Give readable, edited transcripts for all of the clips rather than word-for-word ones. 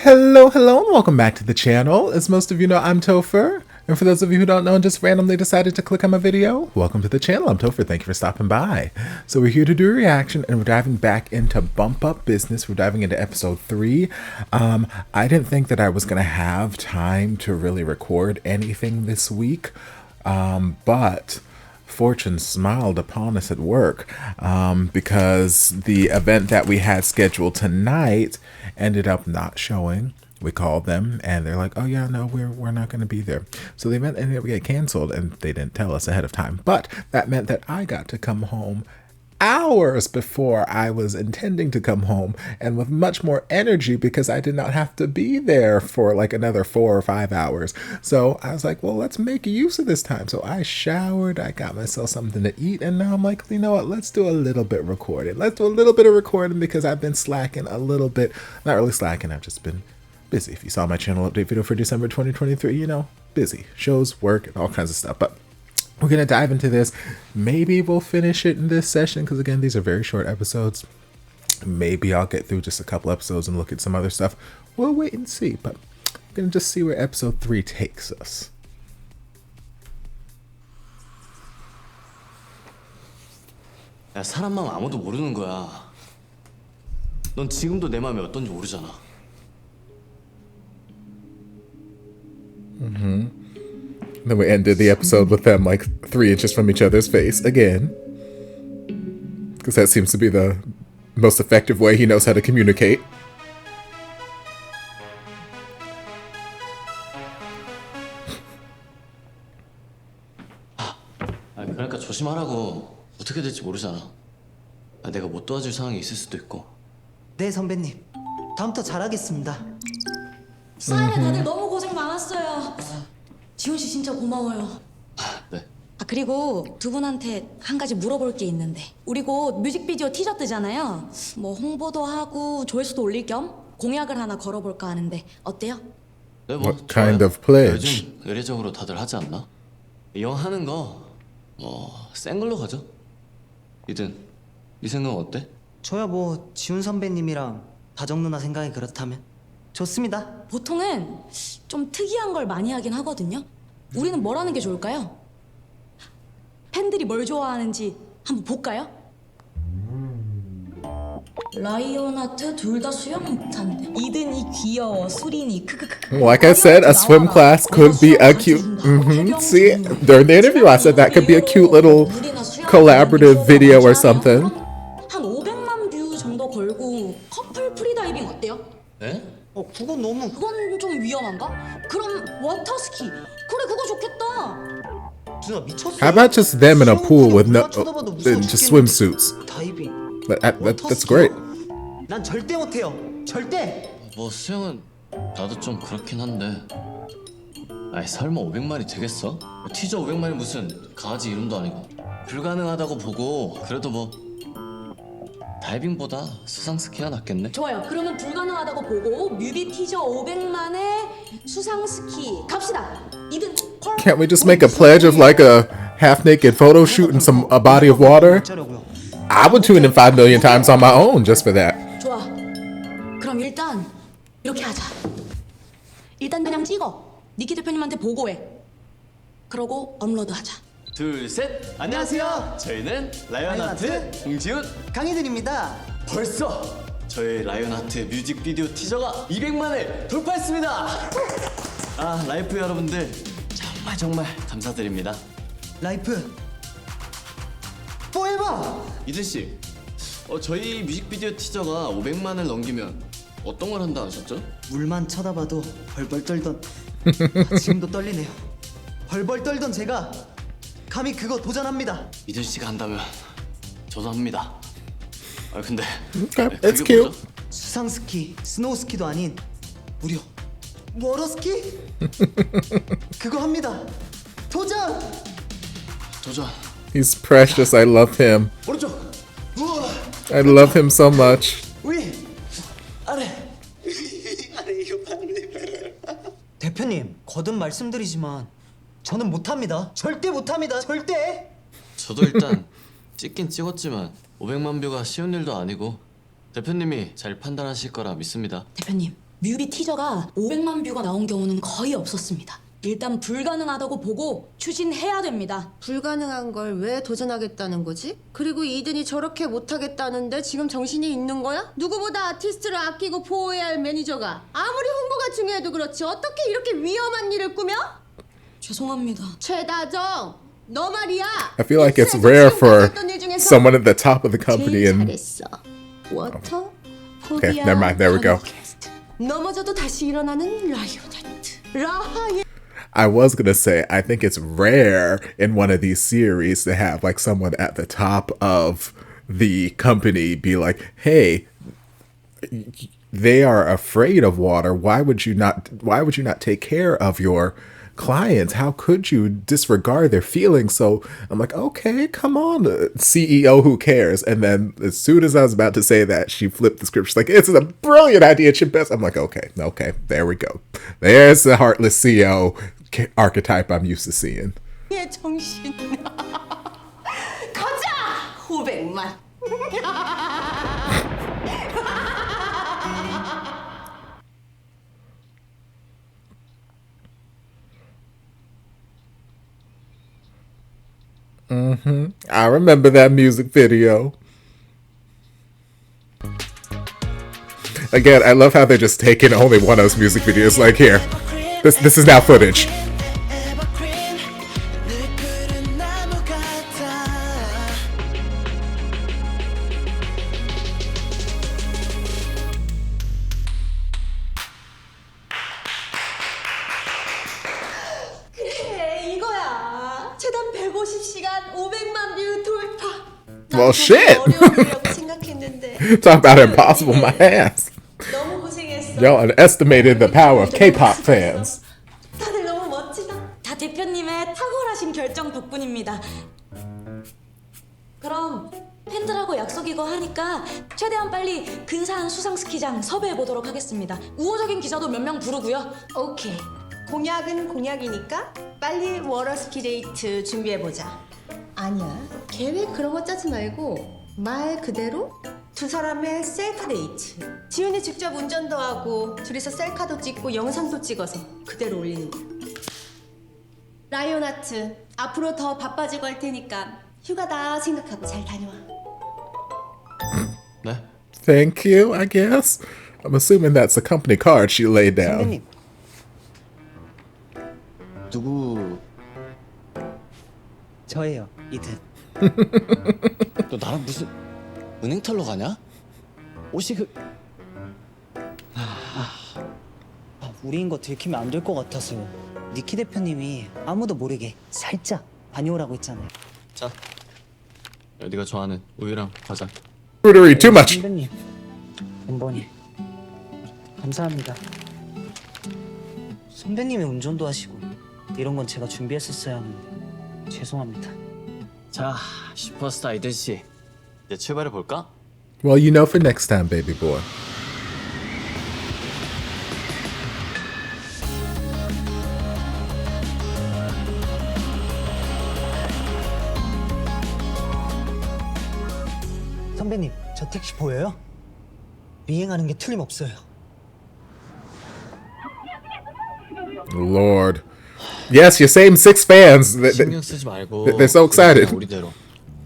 Hello, and welcome back to the channel. As most of you know, I'm Topher. And for those of you who don't know and just randomly decided to click on my video, welcome to the channel. I'm Topher. Thank you for stopping by. So we're here to do a reaction, and we're diving back into Bump Up Business. We're diving into episode 3. I didn't think that I was going to have time to really record anything this week, but fortune smiled upon us at work because the event that we had scheduled tonight ended up not showing. We called them and they're like, oh yeah, no, we're not going to be there. So the event ended up getting canceled and they didn't tell us ahead of time. But that meant that I got to come home hours before I was intending to come home, and with much more energy because I did not have to be there for like another 4 or 5 hours. So I was like, well, let's make use of this time. So I showered, I got myself something to eat, and now I'm like, you know what, let's do a little bit recording. Let's do a little bit of recording because I've been slacking a little bit. Not really slacking, I've just been busy. If you saw my channel update video for December 2023, you know, busy. Shows, work, and all kinds of stuff. But we're going to dive into this. Maybe we'll finish it in this session because, again, these are very short episodes. Maybe I'll get through just a couple episodes and look at some other stuff. We'll wait and see. But we're going to just see where episode 3 takes us. 야, 사람 마음 아무도 모르는 거야. 넌 지금도 내 마음이 어떤지 모르잖아. Then we ended the episode with them like 3 inches from each other's face again. Because that seems to be the most effective way he knows how to communicate. 그러니까 조심하라고. 어떻게 될지 모르잖아. 내가 못 도와줄 상황이 있을 수도 있고. 네, 선배님. 다음부터 잘하겠습니다. 사인에 다들 너무 고생 많았어요. 지훈 씨 진짜 고마워요. 네. 그리고 두 분한테 한 가지 물어볼 게 있는데, 우리 곧 뮤직비디오 티저 뜨잖아요. 뭐 홍보도 하고 조회수도 올릴 겸 공약을 하나 걸어볼까 하는데 어때요? 네, 뭐 What kind of pledge? 요즘 의례적으로 다들 하지 않나? 이왕 하는 거 센 걸로 가죠. 이든 네 생각은 어때? 저야 뭐 지훈 선배님이랑 다정 누나 생각이 그렇다면 좋습니다. 보통은 좀 특이한 걸 많이 하긴 하거든요. 우리는 뭘 하는 게 좋을까요? 팬들이 뭘 좋아하는지 한번 볼까요? 라이언 하트 둘 다 수영 못한대. 이든이 귀여워, 수린이 크크크. Like I said, a swim class could be a cute. See, during the interview, I said that could be a cute little collaborative video or something. 한 500만 뷰 정도 걸고 커플 프리다이빙 어때요? 네? 그건 너무 그건 좀 위험한가? 그럼 워터스키. 그래, 그거 좋겠다. 누나 미쳤어. How about just them in a pool with no, in just swimsuits? 다이빙. That's great. 난 절대 못해요. 절대. 뭐 수영은 나도 좀 그렇긴 한데. 아이 설마 500마리 되겠어? 티저 500마리 무슨 강아지 이름도 아니고. 불가능하다고 보고 그래도 뭐 다이빙보다 수상스키가 낫겠네. 좋아요. 그러면 불가능하다고 보고 뮤비 티저 500만에 수상 스키 갑시다. 이든 콜. Can't we just make a pledge of like a half-naked photo shoot in a body of water? 어쩌려고요? I would tune in 5 million times on my own just for that. 좋아. 그럼 일단 이렇게 하자. 일단 그냥 찍어. 니키 대표님한테 보고해. 그러고 업로드하자. 둘, 셋. 안녕하세요. 저희는 라이언 하트 홍지훈 강희들입니다. 벌써 저희 라이언 하트 뮤직비디오 티저가 200만을 돌파했습니다. 아, 라이프 여러분들 정말 감사드립니다. 라이프 포에버. 이든 씨, 저희 뮤직비디오 티저가 500만을 넘기면 어떤 걸 한다 하셨죠? 물만 쳐다봐도 벌벌 떨던 지금도 떨리네요. 벌벌 떨던 제가 감히 그거 도전합니다. 이든 씨가 한다면 저도 합니다. 근데 Okay, 그게 it's cute. 뭐죠? 수상 스키, 스노우 스키도 아닌 무려 워터 스키? 그거 합니다. 도전! 도전. He's precious. I love him. 오른쪽. 우와. I love him so much. 위. 아래. 대표님, 거듭 말씀드리지만 저는 못합니다. 절대 못합니다. 절대. 저도 일단 찍긴 찍었지만 500만 뷰가 쉬운 일도 아니고 대표님이 잘 판단하실 거라 믿습니다. 대표님, 뮤비 티저가 500만 뷰가 나온 경우는 거의 없었습니다. 일단 불가능하다고 보고 추진해야 됩니다. 불가능한 걸 왜 도전하겠다는 거지? 그리고 이든이 저렇게 못하겠다는데 지금 정신이 있는 거야? 누구보다 아티스트를 아끼고 보호해야 할 매니저가 아무리 홍보가 중요해도 그렇지 어떻게 이렇게 위험한 일을 꾸며? 죄송합니다. 최다정, 너 말이야. I feel like it's rare for someone at the top of the company 제일 and 잘했어. 워터 okay, never mind. There we go. 넘어져도 다시 일어나는 라이오나이트. 라하이. I was gonna say, I think it's rare in one of these series to have like someone at the top of the company be like, "Hey, they are afraid of water. Why would you not take care of your clients? How could you disregard their feelings?" So I'm like, okay, come on, CEO who cares? And then as soon as I was about to say that, she flipped the script. She's like, "It's a brilliant idea, it's your best." I'm like, okay, there we go. There's the heartless CEO archetype I'm used to seeing. 의 정신. 가자. 500만. I remember that music video. Again, I love how they're just taking only one of those music videos. Like, here, this is now footage. 그래 이거야. 최단 150시간 500만 뷰 돌파. Well, shit. 어려운 일이라고 생각했는데 Talk about impossible, my ass. 너무 고생했어. Y'all underestimated the power of K-pop fans. 다들 너무 멋지다. 다 대표님의 탁월하신 결정 덕분입니다. 그럼 팬들하고 약속이고 하니까 최대한 빨리 근사한 수상 스키장 섭외해 보도록 하겠습니다. 우호적인 기자도 몇 명 부르고요. 오케이. 공약은 공약이니까 빨리 워러스키 데이트 준비해보자. 아니야. 계획 그런 거 짜지 말고 말 그대로 두 사람의 셀카 데이트. 지훈이 직접 운전도 하고 둘이서 셀카도 찍고 영상도 찍어서 그대로 올리는 거야. 라이온하트 앞으로 더 바빠지고 할 테니까 휴가다 생각하고 잘 다녀와. 네? Thank you, I guess. I'm assuming that's the company card she laid down. 선배님. 누구? 저예요, 이든. 너 나랑 무슨 은행 털러 가냐? 옷이 우리인 거 들키면 안 될 것 같아서요. 니키 대표님이 아무도 모르게 살짝 다녀오라고 했잖아요. 자, 네가 좋아하는 우유랑 과자. Fruitery too much. 선배님, 엠버니 감사합니다. 선배님이 운전도 하시고 이런 건 제가 준비했었어야 하는데 죄송합니다. 자, 슈퍼스타 이든 씨, 이제 출발해 볼까? Well, you know for next time, baby boy. 선배님, 저 택시 보여요? 미행하는 게 틀림없어요. Lord. Yes, your same 6 fans. 신경 쓰지 말고 they're so excited. 그냥 우리대로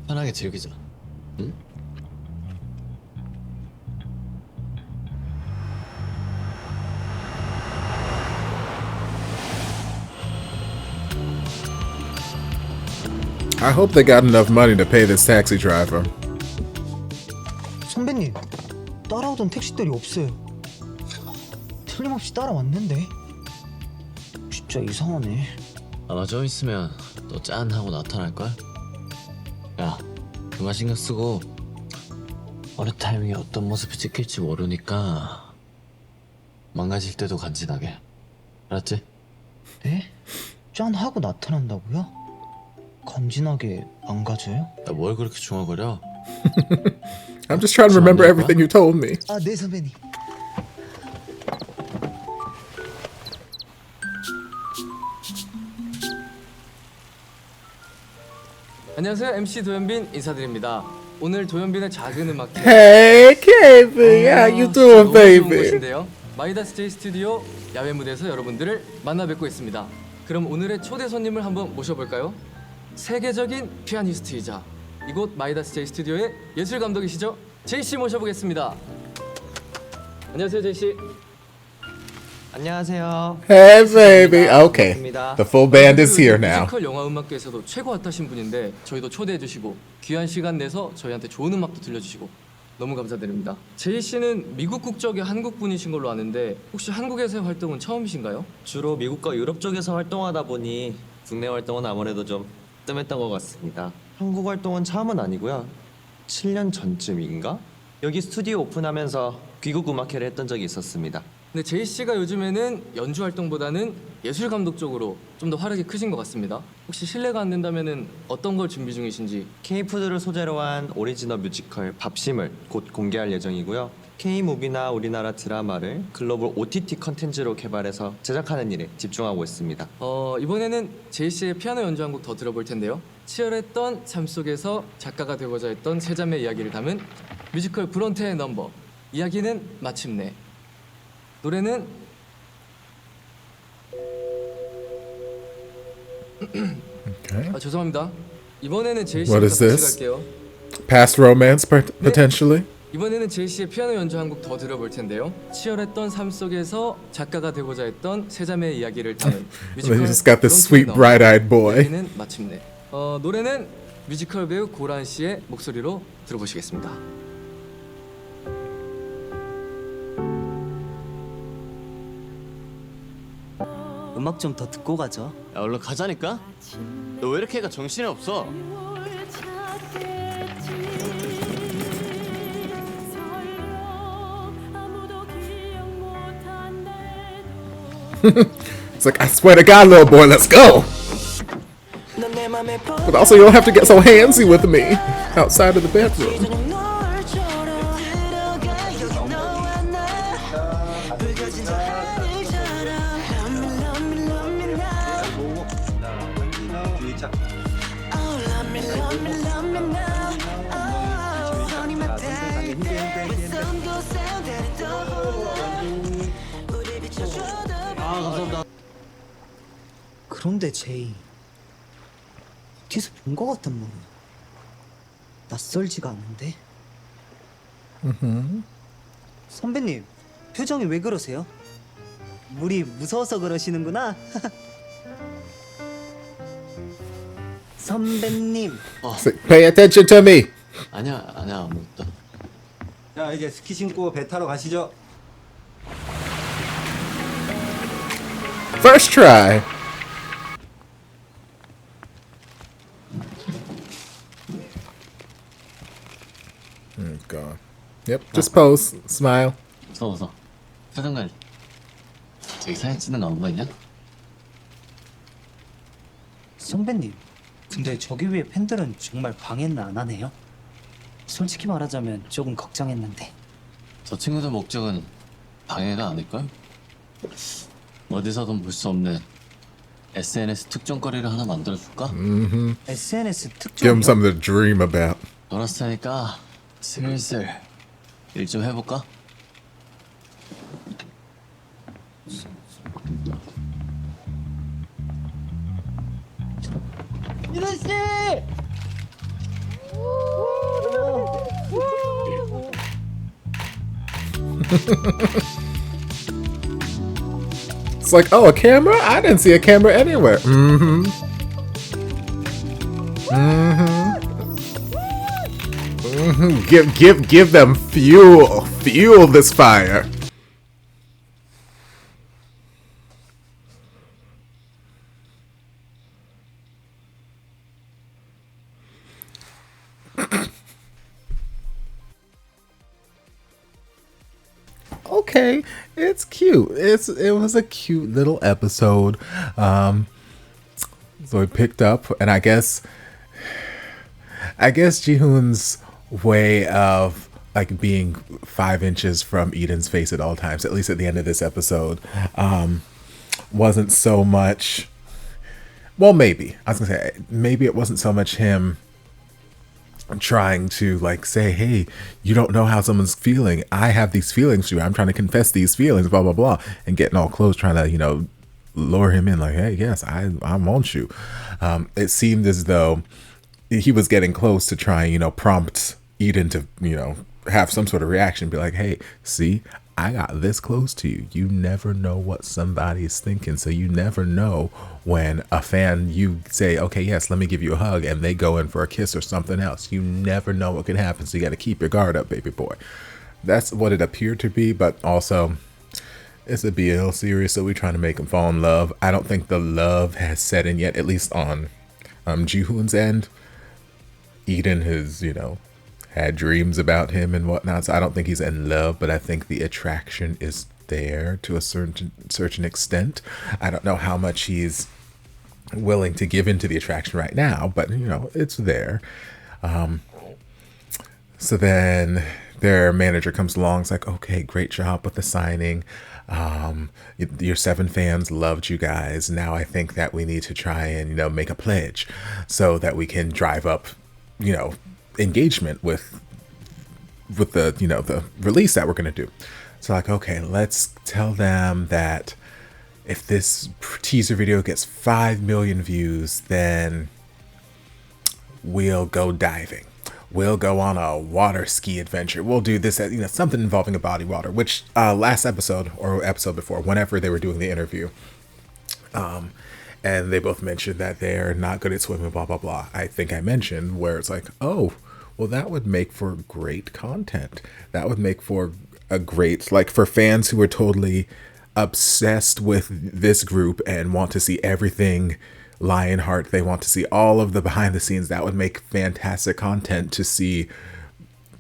편하게 즐기자. 응? I hope they got enough money to pay this taxi driver. 선배님, 따라오던 택시들이 없어요. 틀림없이 따라왔는데. 진짜 이상하네. 아마 좀 있으면 또 짠 하고 나타날걸? 야, 그만 신경 쓰고 어느 타이밍에 어떤 모습이 찍힐지 모르니까 망가질 때도 간지나게. 알았지? 네? 짠 하고 나타난다고요? 간지나게 망가져요? 야, 뭘 그렇게 중얼거려? I'm just trying to remember everything you told me. 아, 네 선배님. 안녕하세요. MC 도현빈 인사드립니다. 오늘 도현빈의 작은 음악 Hey, KB, how you doing, baby? 곳인데요. 마이다스 J 스튜디오 야외 무대에서 여러분들을 만나 뵙고 있습니다. 그럼 오늘의 초대 손님을 한번 모셔볼까요? 세계적인 피아니스트이자 이곳 마이다스 J 스튜디오의 예술 감독이시죠? 제이 씨 모셔보겠습니다. 안녕하세요, 제이 씨. 안녕하세요. Hey, baby. Okay. 반갑습니다. The full band is here now. 뮤지컬 영화 음악계에서도 최고 핫하신 분인데 저희도 초대해 주시고 귀한 시간 내서 저희한테 좋은 음악도 들려주시고 너무 감사드립니다. 제이 씨는 미국 국적의 한국 분이신 걸로 아는데 혹시 한국에서의 활동은 처음이신가요? 주로 미국과 유럽 쪽에서 활동하다 보니 국내 활동은 아무래도 좀 뜸했던 것 같습니다. 한국 활동은 처음은 아니고요. 7년 전쯤인가? 여기 스튜디오 오픈하면서 귀국 음악회를 했던 적이 있었습니다. 근데 제이 씨가 요즘에는 연주 활동보다는 예술 감독 쪽으로 좀 더 활약이 크신 것 같습니다. 혹시 실례가 안 된다면은 어떤 걸 준비 중이신지? K푸드를 소재로 한 오리지널 뮤지컬 밥심을 곧 공개할 예정이고요. K무비나 우리나라 드라마를 글로벌 OTT 컨텐츠로 개발해서 제작하는 일에 집중하고 있습니다. 이번에는 제이 씨의 피아노 연주 한 곡 더 들어볼 텐데요. 치열했던 삶 속에서 작가가 되고자 했던 세 자매 이야기를 담은 뮤지컬 브론테의 넘버. 이야기는 마침내. 노래는 Okay. 죄송합니다. 이번에는 제이 What 씨부터 is 같이 this? 갈게요. Past romance, potentially. 이번에는 제이 씨의 피아노 연주 한 곡 더 들어볼 텐데요. 치열했던 삶 속에서 작가가 되고자 했던 세 자매의 이야기를 담은 뮤지컬 You just got this 브론테의 sweet, 넘버. bright-eyed boy. 이야기는 마침내. 노래는 뮤지컬 배우 고란 씨의 목소리로 들어보시겠습니다. 음악 좀 더 듣고 가죠. 야, 얼른 가자니까? 너 왜 이렇게 애가 정신이 없어? It's like, I swear to God, little boy, let's go. But also, you don't have to get so handsy with me outside of the bedroom. 그런데 제이 어디서 본 것 같단 말이야. 낯설지가 않은데. 선배님 표정이 왜 그러세요? 물이 무서워서 그러시는구나. 선배님. It's like, pay attention to me. 아니야 아무것도. 자 이제 스키 신고 배 타러 가시죠. First try. Oh God. Yep. Just pose, smile. 웃어. 표정 관리. 저기 사진 찍는 거 안 보이냐? 선배님 근데 저기 위에 팬들은 정말 방해는 안 하네요? 솔직히 말하자면 조금 걱정했는데. 저 친구들 목적은 방해가 아닐걸? 어디서든 볼 수 없는 SNS 특종거리를 하나 만들어줄까? SNS Give 특종. him something to dream about. 놀았으니까 슬슬 일 좀 해볼까? It's like, oh, a camera? I didn't see a camera anywhere. Give them fuel this fire. Okay, it's cute. It was a cute little episode. So we picked up, and I guess Jihoon's way of like being 5 inches from Eden's face at all times, at least at the end of this episode, wasn't so much. Well, maybe I was gonna say maybe it wasn't so much him trying to like say, hey, you don't know how someone's feeling. I have these feelings for you. I'm trying to confess these feelings, blah, blah, blah. And getting all close, trying to, you know, lure him in like, hey, yes, I want you. It seemed as though he was getting close to trying, you know, prompt Eden to, you know, have some sort of reaction, be like, hey, see, I got this close to you. You never know what somebody's thinking. So you never know when a fan, you say, okay, yes, let me give you a hug, and they go in for a kiss or something else. You never know what could happen. So you got to keep your guard up, baby boy. That's what it appeared to be. But also, it's a BL series, so we're trying to make them fall in love. I don't think the love has set in yet, at least on Jihoon's end. Eden has, you know, had dreams about him and whatnot, so I don't think he's in love, but I think the attraction is there to a certain extent. I don't know how much he's willing to give into the attraction right now, but you know, it's there. So then their manager comes along, it's like, okay, great job with the signing. Your 7 fans loved you guys. Now I think that we need to try and, you know, make a pledge so that we can drive up, you know, engagement with the, you know, the release that we're going to do. So like, okay, let's tell them that if this teaser video gets 5 million views, then we'll go diving. We'll go on a water ski adventure. We'll do this, you know, something involving a body water, which last episode or episode before, whenever they were doing the interview, and they both mentioned that they're not good at swimming, blah, blah, blah. I think I mentioned where it's like, oh, well, that would make for great content. That would make for a great, like, for fans who are totally obsessed with this group and want to see everything Lionheart, they want to see all of the behind the scenes. That would make fantastic content to see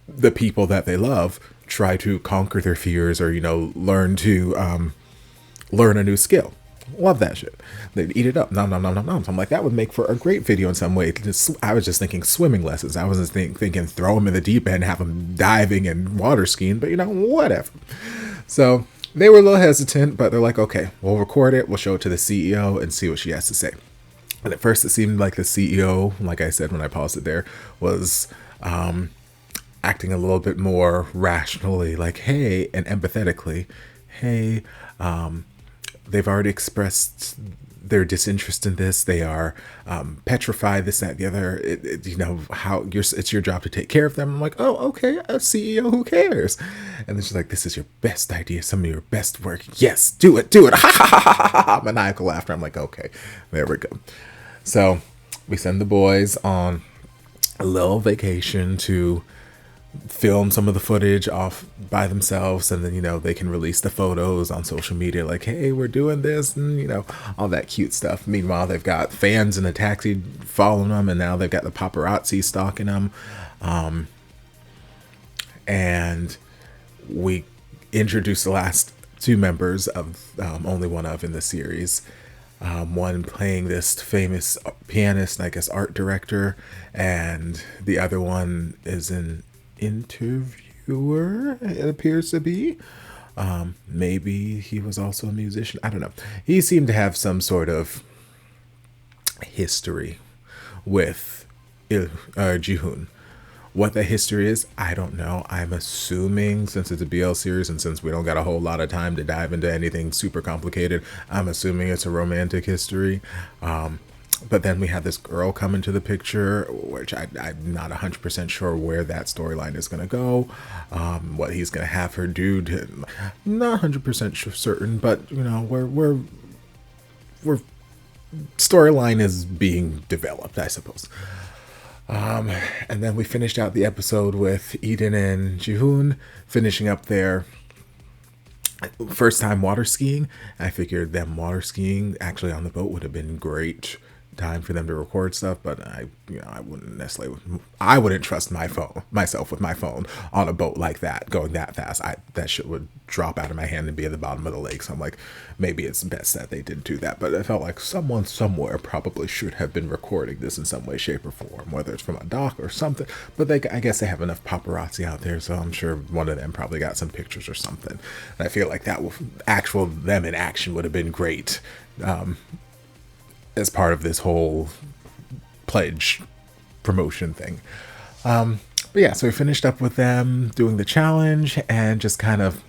the people that they love try to conquer their fears or, you know, learn a new skill. Love that shit. They'd eat it up. Nom, nom, nom, nom, nom. So I'm like, that would make for a great video in some way. I was just thinking swimming lessons. I wasn't thinking throw them in the deep end, have them diving and water skiing, but you know, whatever. So they were a little hesitant, but they're like, okay, we'll record it. We'll show it to the CEO and see what she has to say. And at first it seemed like the CEO, like I said when I paused it there, was acting a little bit more rationally, like, hey, and empathetically, hey, they've already expressed their disinterest in this. They are petrified, this, that, the other. You know, it's your job to take care of them. I'm like, oh, okay, a CEO, who cares? And then she's like, this is your best idea, some of your best work. Yes, do it. Ha ha ha ha ha ha. Maniacal laughter. I'm like, okay, there we go. So we send the boys on a little vacation to film some of the footage off by themselves, and then, you know, they can release the photos on social media like, hey, we're doing this, and, you know, all that cute stuff. Meanwhile, they've got fans in a taxi following them, and now they've got the paparazzi stalking them. And we introduced the last 2 members of only one of in the series. One playing this famous pianist, I guess art director, and the other one is an interviewer, it appears to be. Maybe he was also a musician, I don't know. He seemed to have some sort of history with Jihoon. What the history is, I don't know. I'm assuming, since it's a BL series and since we don't got a whole lot of time to dive into anything super complicated, I'm assuming it's a romantic history. But then we have this girl come into the picture, which I'm not 100% sure where that storyline is going to go. What he's going to have her do, not 100% certain, but, you know, we're storyline is being developed, I suppose. And then we finished out the episode with Eden and Jihoon finishing up their first time water skiing. I figured them water skiing actually on the boat would have been great time for them to record stuff, but I wouldn't trust myself with my phone on a boat like that, going that fast. That shit would drop out of my hand and be at the bottom of the lake. So I'm like, maybe it's best that they didn't do that. But I felt like someone somewhere probably should have been recording this in some way, shape, or form, whether it's from a dock or something. But I guess they have enough paparazzi out there, so I'm sure one of them probably got some pictures or something. And I feel like that them in action would have been great. As part of this whole pledge promotion thing. But yeah, so we finished up with them doing the challenge and just kind of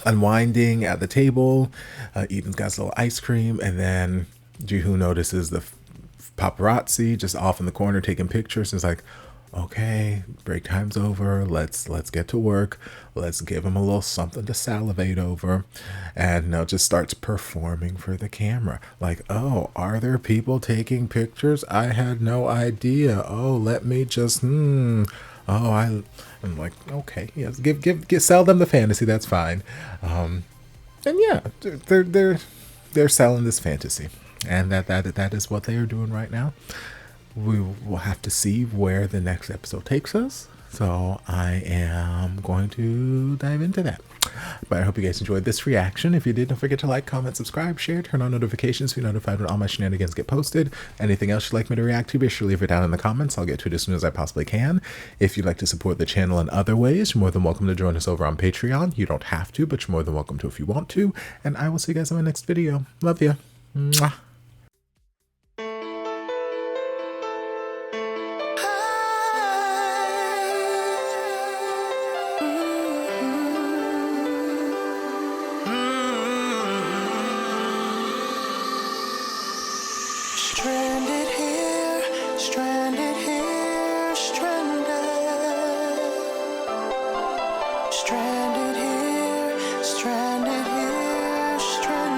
unwinding at the table. Eden's got a little ice cream, and then Jihoo notices the paparazzi just off in the corner taking pictures. It's like, okay, break time's over. Let's get to work. Let's give him a little something to salivate over. And now just starts performing for the camera. Like, oh, are there people taking pictures? I had no idea. Oh, let me just I'm like, okay, yes, sell them the fantasy. That's fine. And yeah, they're selling this fantasy, and that is what they are doing right now. We will have to see where the next episode takes us. So I am going to dive into that. But I hope you guys enjoyed this reaction. If you did, don't forget to like, comment, subscribe, share, turn on notifications to be notified when all my shenanigans get posted. Anything else you'd like me to react to, be sure to leave it down in the comments. I'll get to it as soon as I possibly can. If you'd like to support the channel in other ways, you're more than welcome to join us over on Patreon. You don't have to, but you're more than welcome to if you want to. And I will see you guys in my next video. Love ya. Mwah. Stranded here, stranded here, stranded. Stranded here, stranded here, stranded.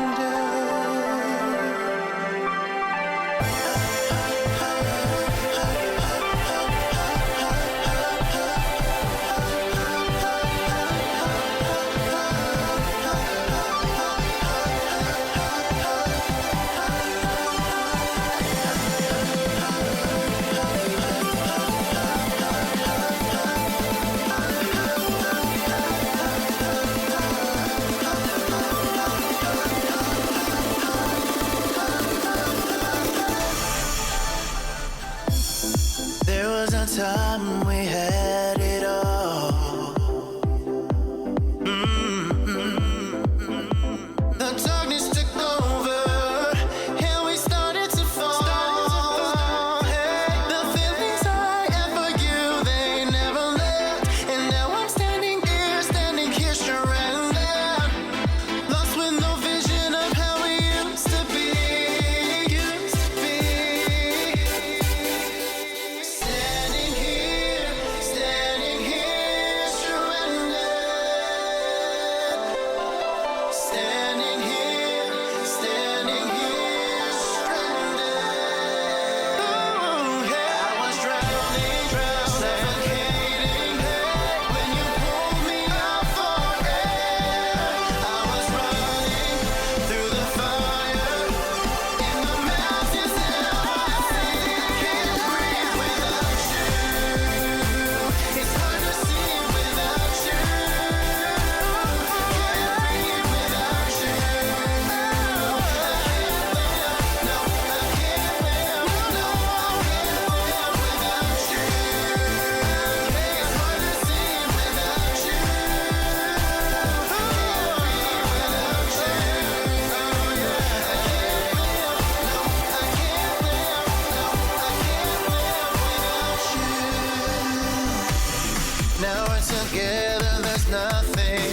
There was a time we had it all. The darkness took over, and we started to fall. Hey, the feelings I had for you, they never left. And now I'm standing here stranded. Lost with no vision of how we used to be. Standing here, stranded. Standing here, stranded. Ooh, yeah. I was drowning, suffocating. When you pulled me out for air, I was running through the fire in the mountains, and I can't breathe without you. It's hard to see without you. Can't breathe without you. No, I can't live. No, I can't live without you. It's hard to see without you. Can't breathe without you. Now we're together, there's nothing